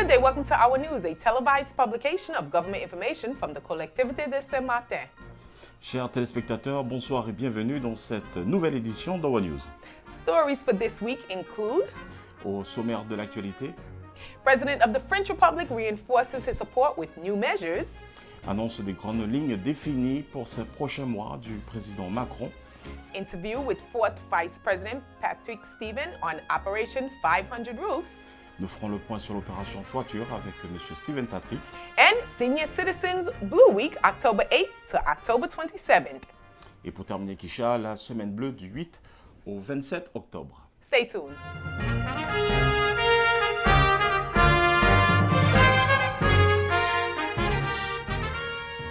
Good day, welcome to Our News, a televised publication of government information from the Collectivité de Saint-Martin. Chers téléspectateurs, bonsoir et bienvenue dans cette nouvelle édition d'Our News. Stories for this week include Au sommaire de l'actualité, President of the French Republic reinforces his support with new measures. annonce des grandes lignes définies pour ces prochains mois du président Macron. Interview with 4th Vice President Patrick Stephen on Operation 500 Roofs. Nous ferons le point sur l'opération Toiture avec M. Stephen Patrick. And Senior Citizens Blue Week, October 8th to October 27th. Et pour terminer, Kisha, la semaine bleue du 8 au 27 octobre. Stay tuned.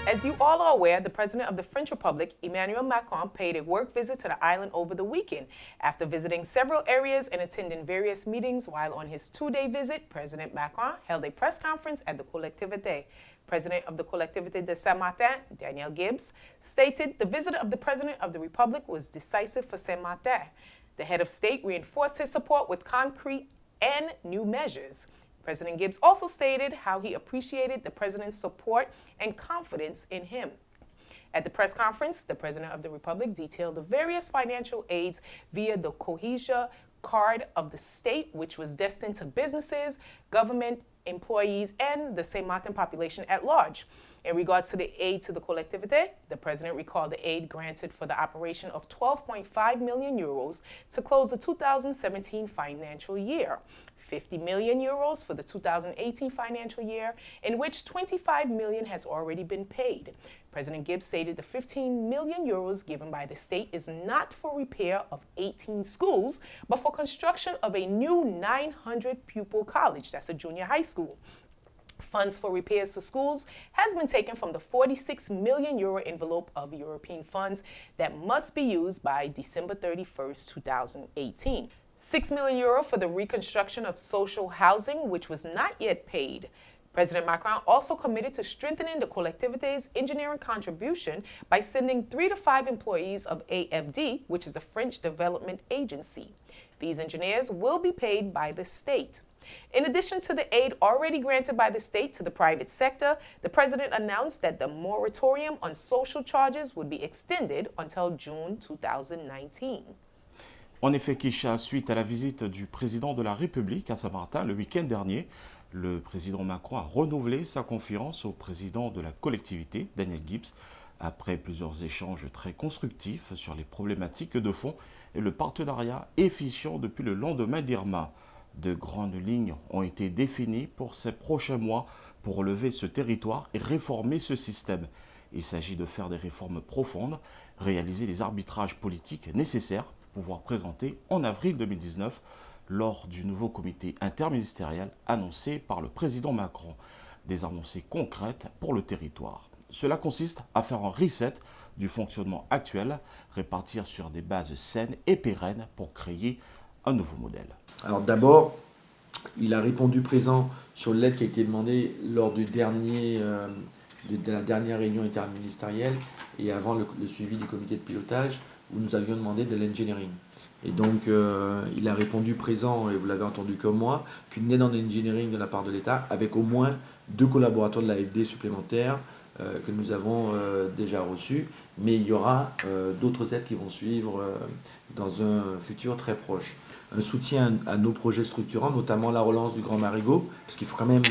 As you all are aware, the President of the French Republic, Emmanuel Macron, paid a work visit to the island over the weekend. After visiting several areas and attending various meetings while on his two-day visit, President Macron held a press conference at the Collectivité. President of the Collectivité de Saint-Martin, Daniel Gibbs, stated the visit of the President of the Republic was decisive for Saint-Martin. The head of state reinforced his support with concrete and new measures. President Gibbs also stated how he appreciated the president's support and confidence in him. At the press conference, the President of the Republic detailed the various financial aids via the Cohesia card of the state, which was destined to businesses, government employees, and the Saint Martin population at large. In regards to the aid to the Collectivité, the President recalled the aid granted for the operation of 12.5 million euros to close the 2017 financial year. 50 million euros for the 2018 financial year, in which 25 million has already been paid. President Gibbs stated the 15 million euros given by the state is not for repair of 18 schools, but for construction of a new 900 pupil college, that's a junior high school. Funds for repairs to schools has been taken from the 46 million euro envelope of European funds that must be used by December 31st, 2018. 6 million euro for the reconstruction of social housing, which was not yet paid. President Macron also committed to strengthening the Collectivité's engineering contribution by sending 3 to 5 employees of AFD, which is the French Development Agency. These engineers will be paid by the state. In addition to the aid already granted by the state to the private sector, the president announced that the moratorium on social charges would be extended until June 2019. En effet, Kisha, suite à la visite du président de la République à Saint-Martin le week-end dernier, le président Macron a renouvelé sa confiance au président de la collectivité, Daniel Gibbs, après plusieurs échanges très constructifs sur les problématiques de fond et le partenariat efficient depuis le lendemain d'Irma. De grandes lignes ont été définies pour ces prochains mois pour relever ce territoire et réformer ce système. Il s'agit de faire des réformes profondes, réaliser les arbitrages politiques nécessaires pour pouvoir présenter en avril 2019 lors du nouveau comité interministériel annoncé par le président Macron. Des avancées concrètes pour le territoire. Cela consiste à faire un reset du fonctionnement actuel, répartir sur des bases saines et pérennes pour créer un nouveau modèle. Alors d'abord, il a répondu présent sur l'aide qui a été demandée lors de la dernière réunion interministérielle et avant le suivi du comité de pilotage où nous avions demandé de l'engineering. Et donc il a répondu présent, et vous l'avez entendu comme moi, qu'une aide en engineering de la part de l'État avec au moins 2 collaborateurs de l'AFD supplémentaires que nous avons déjà reçus, mais il y aura d'autres aides qui vont suivre dans un futur très proche. Un soutien à nos projets structurants, notamment la relance du Grand Marigot, parce qu'il faut quand même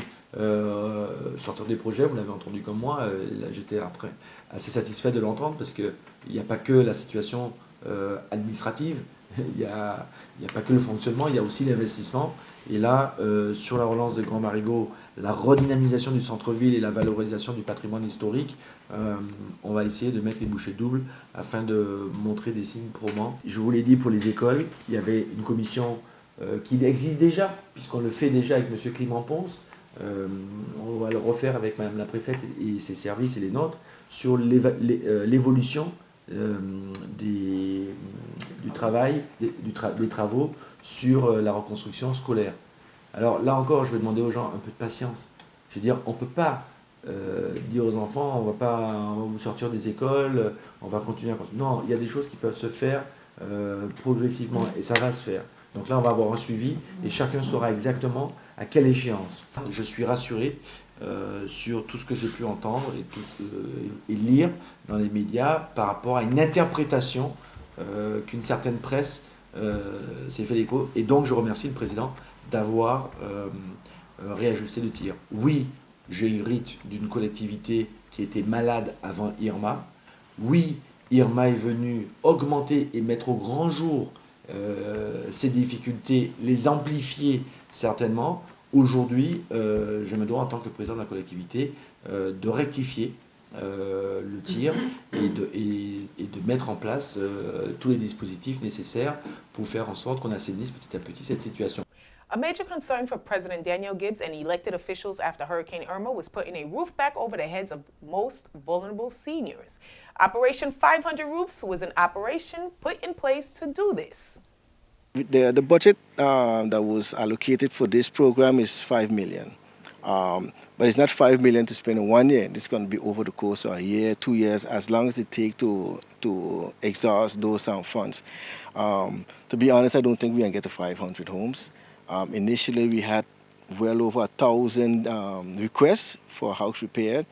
sortir des projets, vous l'avez entendu comme moi, là j'étais après assez satisfait de l'entendre, parce qu'il n'y a pas que la situation administrative, il n'y a pas que le fonctionnement, il y a aussi l'investissement. Et là, sur la relance du Grand Marigot, la redynamisation du centre-ville et la valorisation du patrimoine historique, on va essayer de mettre les bouchées doubles afin de montrer des signes probants. Je vous l'ai dit, pour les écoles, il y avait une commission qui existe déjà, puisqu'on le fait déjà avec M. Clément Ponce. On va le refaire avec Mme la préfète et ses services et les nôtres sur l'évolution des travaux sur la reconstruction scolaire. Alors là encore, je vais demander aux gens un peu de patience. Je veux dire, on ne peut pas dire aux enfants, on va vous sortir des écoles, on va continuer à continuer. Non, il y a des choses qui peuvent se faire progressivement et ça va se faire. Donc là, on va avoir un suivi et chacun saura exactement À quelle échéance? Je suis rassuré sur tout ce que j'ai pu entendre et lire dans les médias par rapport à une interprétation qu'une certaine presse s'est fait l'écho. Et donc je remercie le président d'avoir réajusté le tir. Oui, j'hérite d'une collectivité qui était malade avant Irma. Oui, Irma est venue augmenter et mettre au grand jour ces difficultés, les amplifier certainement. Aujourd'hui, je me dois en tant que président de la collectivité de rectifier le tir et de mettre en place tous les dispositifs nécessaires pour faire en sorte qu'on assainisse petit à petit cette situation. A major concern for President Daniel Gibbs and elected officials after Hurricane Irma was putting a roof back over the heads of most vulnerable seniors. Operation 500 Roofs was an operation put in place to do this. The budget that was allocated for this program is $5 million. But it's not $5 million to spend in 1 year. This is going to be over the course of a year, 2 years, as long as it takes to exhaust those funds. To be honest, I don't think we can get to 500 homes. Initially, we had well over 1,000 requests for house repair,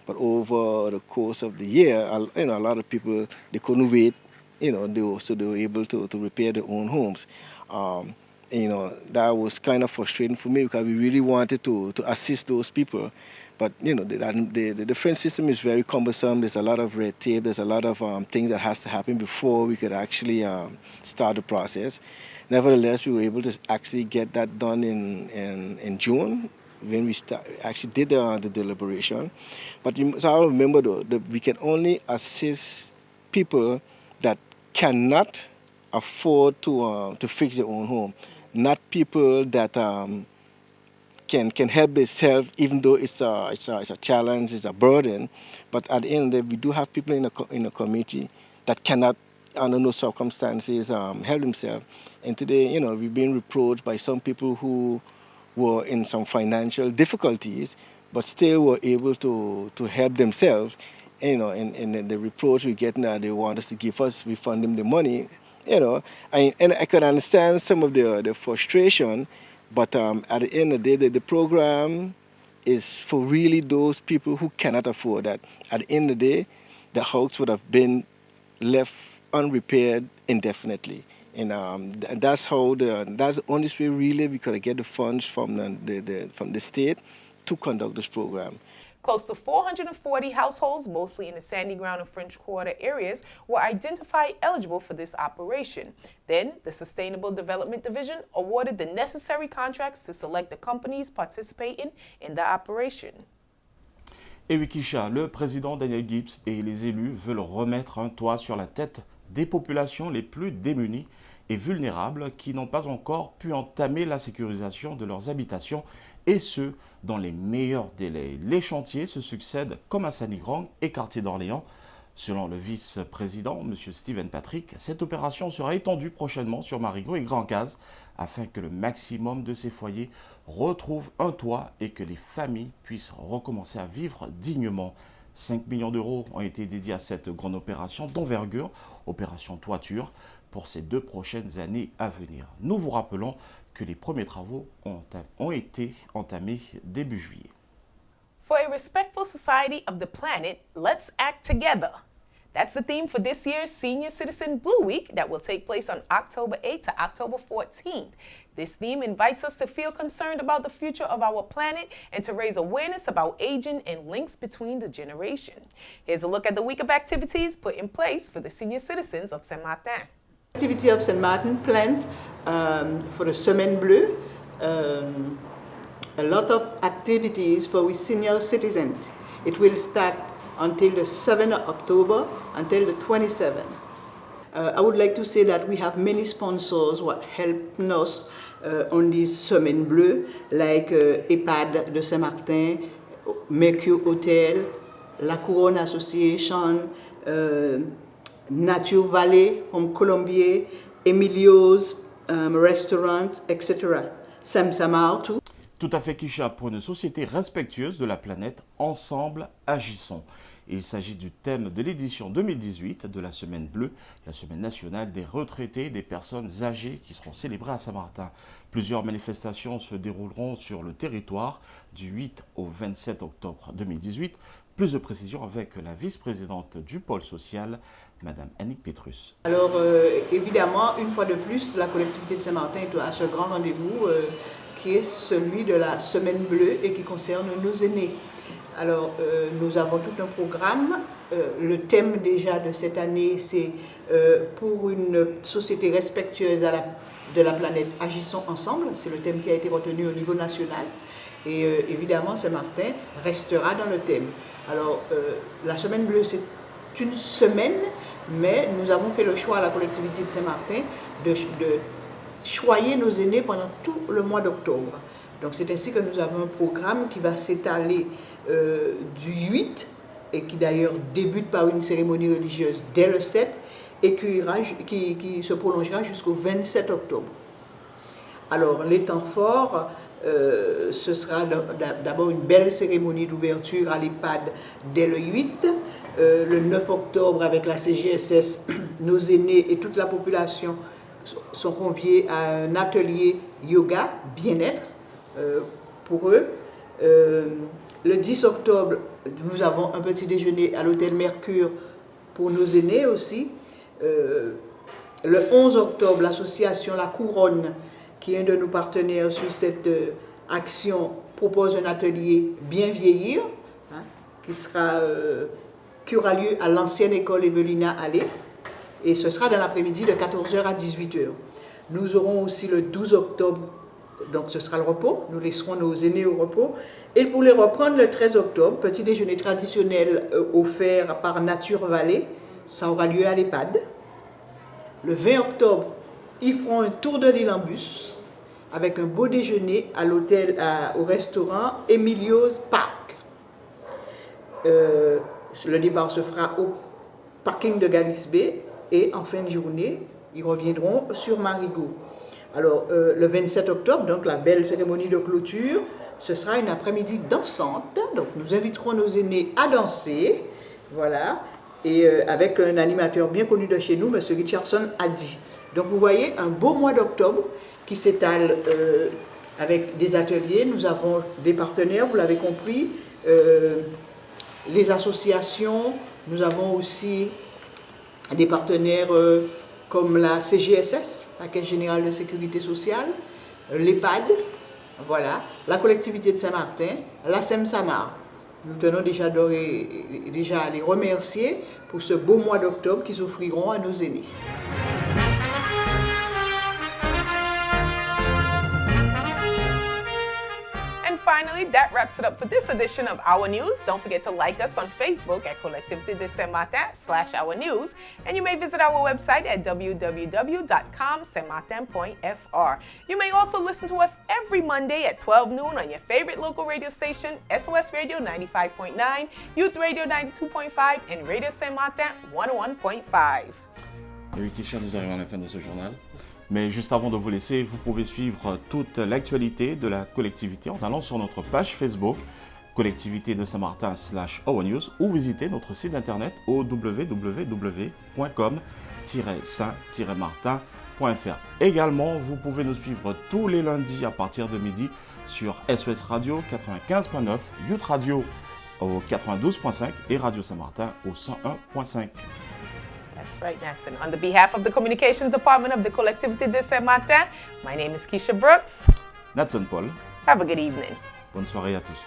but over the course of the year, a lot of people, they couldn't wait. They were able to repair their own homes. That was kind of frustrating for me because we really wanted to assist those people. But, the different system is very cumbersome. There's a lot of red tape. There's a lot of things that has to happen before we could actually start the process. Nevertheless, we were able to actually get that done in June when we actually did the deliberation. But so I remember, though, that we can only assist people that cannot afford to fix their own home, not people that can help themselves, even though it's a challenge, it's a burden. But at the end of the day, we do have people in the community that cannot, under no circumstances, help themselves. And today, we've been reproached by some people who were in some financial difficulties, but still were able to help themselves. And the reproach we get now, they want us to refund them the money. And I can understand some of the frustration, but at the end of the day, the program is for really those people who cannot afford that. At the end of the day, the house would have been left unrepaired indefinitely. And that's the only way really we could get the funds from the state to conduct this program. Close to 440 households, mostly in the Sandy Ground and French Quarter areas, were identified eligible for this operation. Then, the Sustainable Development Division awarded the necessary contracts to select the companies participating in the operation. Et Wikisha, le président Daniel Gibbs et les élus veulent remettre un toit sur la tête des populations les plus démunies et vulnérables qui n'ont pas encore pu entamer la sécurisation de leurs habitations, et ce, dans les meilleurs délais. Les chantiers se succèdent comme à Sandy-Grand et quartier d'Orléans. Selon le vice-président, M. Steven Patrick, cette opération sera étendue prochainement sur Marigot et Grand-Case afin que le maximum de ces foyers retrouvent un toit et que les familles puissent recommencer à vivre dignement. 5 millions d'euros ont été dédiés à cette grande opération d'envergure, opération toiture, pour ces 2 prochaines années à venir. Nous vous rappelons que les premiers travaux ont été entamés début juillet. For a respectful society of the planet, let's act together. That's the theme for this year's Senior Citizen Blue Week that will take place on October 8th to October 14th. This theme invites us to feel concerned about the future of our planet and to raise awareness about aging and links between the generations. Here's a look at the week of activities put in place for the senior citizens of Saint-Martin. Activity of St. Martin planned for the Semaine Bleue, a lot of activities for we senior citizens. It will start until the 7th of October until the 27th. I would like to say that we have many sponsors who are helping us on this Semaine Bleue, like EHPAD de Saint-Martin, Mercure Hotel, La Couronne Association, Nature Valley from Colombier, Emilio's restaurant, etc. Samsamar too. Tout à fait, Kisha, pour une société respectueuse de la planète, ensemble, agissons. Il s'agit du thème de l'édition 2018 de la Semaine Bleue, la semaine nationale des retraités et des personnes âgées qui seront célébrées à Saint-Martin. Plusieurs manifestations se dérouleront sur le territoire du 8 au 27 octobre 2018. Plus de précisions avec la vice-présidente du pôle social, Madame Annick Petrus. Alors évidemment, une fois de plus, la collectivité de Saint-Martin est à ce grand rendez-vous qui est celui de la Semaine Bleue et qui concerne nos aînés. Alors, nous avons tout un programme. Le thème déjà de cette année, c'est pour une société respectueuse de la planète, agissons ensemble. C'est le thème qui a été retenu au niveau national. Et évidemment, Saint-Martin restera dans le thème. Alors, la Semaine Bleue, c'est une semaine, mais nous avons fait le choix à la collectivité de Saint-Martin de choyer nos aînés pendant tout le mois d'octobre. Donc c'est ainsi que nous avons un programme qui va s'étaler du 8 et qui d'ailleurs débute par une cérémonie religieuse dès le 7 et qui se prolongera jusqu'au 27 octobre. Alors les temps forts, ce sera d'abord une belle cérémonie d'ouverture à l'EHPAD dès le 8, le 9 octobre avec la CGSS, nos aînés et toute la population sont conviés à un atelier yoga, bien-être pour eux. Le 10 octobre, nous avons un petit déjeuner à l'hôtel Mercure pour nos aînés aussi. Le 11 octobre, l'association La Couronne, qui est un de nos partenaires sur cette action, propose un atelier Bien vieillir, hein, qui aura lieu à l'ancienne école Evelina Allais. Et ce sera dans l'après-midi de 14h à 18h. Nous aurons aussi le 12 octobre, donc ce sera le repos, nous laisserons nos aînés au repos. Et pour les reprendre le 13 octobre, petit déjeuner traditionnel offert par Nature Vallée, ça aura lieu à l'EHPAD. Le 20 octobre, ils feront un tour de l'île en bus avec un beau déjeuner à l'hôtel, au restaurant Emilio's Park. Le départ se fera au parking de Galice Bay. Et en fin de journée, ils reviendront sur Marigot. Alors, le 27 octobre, donc la belle cérémonie de clôture, ce sera une après-midi dansante. Donc, nous inviterons nos aînés à danser, voilà, et avec un animateur bien connu de chez nous, M. Richardson Haddy. Donc, vous voyez, un beau mois d'octobre qui s'étale avec des ateliers. Nous avons des partenaires, vous l'avez compris, les associations. Nous avons aussi des partenaires comme la CGSS, la Caisse Générale de Sécurité Sociale, l'EHPAD, voilà, la collectivité de Saint-Martin, la SEM-SAMAR. Nous tenons déjà à les remercier pour ce beau mois d'octobre qu'ils offriront à nos aînés. Finally, that wraps it up for this edition of Our News. Don't forget to like us on Facebook at Collectivité de Saint-Martin/Our News. And you may visit our website at www.comsaintmartin.fr. You may also listen to us every Monday at 12 noon on your favorite local radio station, SOS Radio 95.9, Youth Radio 92.5, and Radio Saint-Martin 101.5. Et oui, Kisha, nous arrivons à la fin de ce journal. Mais juste avant de vous laisser, vous pouvez suivre toute l'actualité de la collectivité en allant sur notre page Facebook, collectivité de Saint-Martin/Our News, ou visiter notre site internet au www.saint-martin.fr. Également, vous pouvez nous suivre tous les lundis à partir de midi sur SOS Radio 95.9, Youth Radio au 92.5 et Radio Saint-Martin au 101.5. That's right, Nathan. On the behalf of the Communications Department of the Collectivité de Saint-Martin, my name is Keisha Brooks. Nathan Paul. Have a good evening. Bonne soirée à tous.